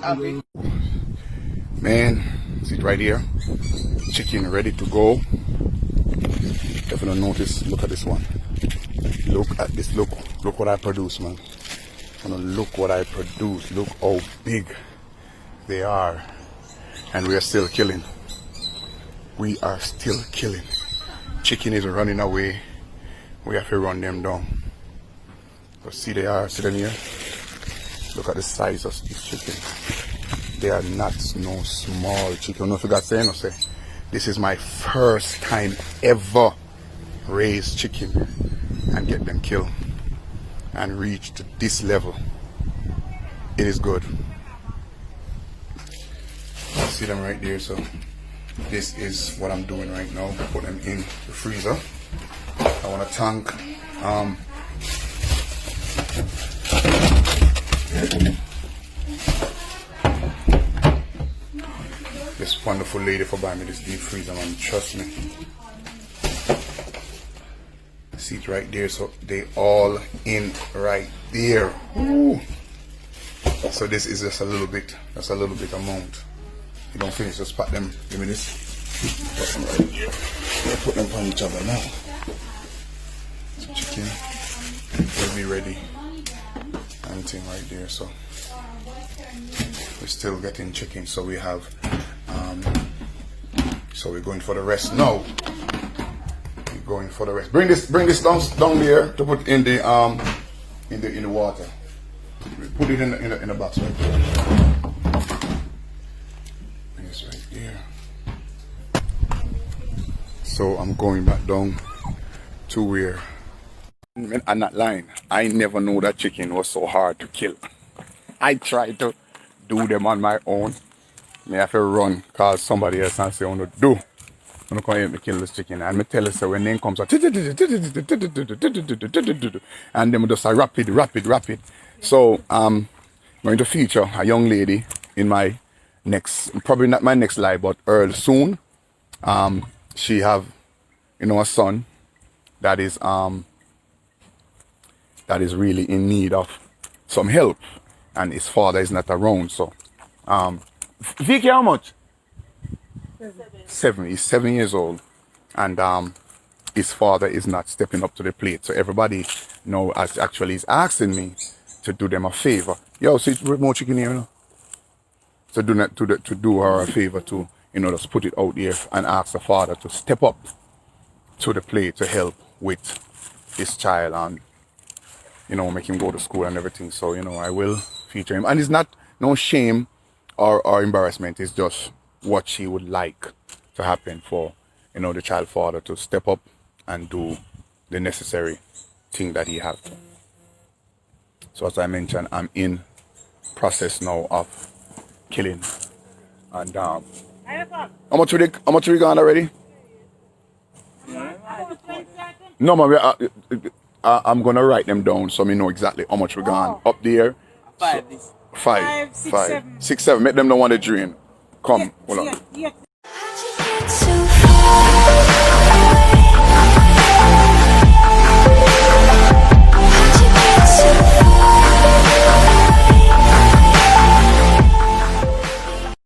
Man, see it right here. Chicken ready to go. If you don't notice, look at this one. Look at this. Look what I produce, man. Look what I produce. Look how big they are. And we are still killing. We are still killing. Chicken is running away. We have to run them down. But see they are sitting here. Look at the size of this chicken. They are not no small chicken. No forgot saying, no say. This is my first time ever raise chicken and get them killed and reach to this level. It is good. See them right there. So this is what I'm doing right now. Put them in the freezer. I want to thank this wonderful lady for buying me this deep freezer, man. Trust me. See it right there. So they all in right there. Ooh. So this is just a little bit. That's a little bit amount. You don't finish, just pat them. Give me this. Put them right here. Put them on each other now. So chicken will be ready. And thing right there. So we're still getting chicken. So we have. So we're going for the rest now. We're going for the rest. Bring this down there to put in the water. Put it in the box right there. Bring this right there. So I'm going back down to where. I'm not lying. I never knew that chicken was so hard to kill. I tried to do them on my own. I have to run cause somebody else and say, I want to do. I'm going to help me kill this chicken. And I tell you, so when name comes out, and them just rapid. So I'm going to feature a young lady in my next, probably not my next live, but early soon. She have, a son that is really in need of some help, and his father is not around. So, Vicky, how much? 7. He's 7 years old, and his father is not stepping up to the plate. So everybody now actually is asking me to do them a favor. Yo, see more chicken here, So to do her a favor to, just put it out there and ask the father to step up to the plate to help with his child and make him go to school and everything. So I will feature him, and it's not no shame or embarrassment. It's just what she would like to happen for the child father to step up and do the necessary thing that he has to. So as I mentioned, I'm in process now of killing, and how much we gone already? No, man, I'm gonna write them down so me know exactly how much we gone up there. 5, 6, 7. Make them know want to drain. Come, hold on.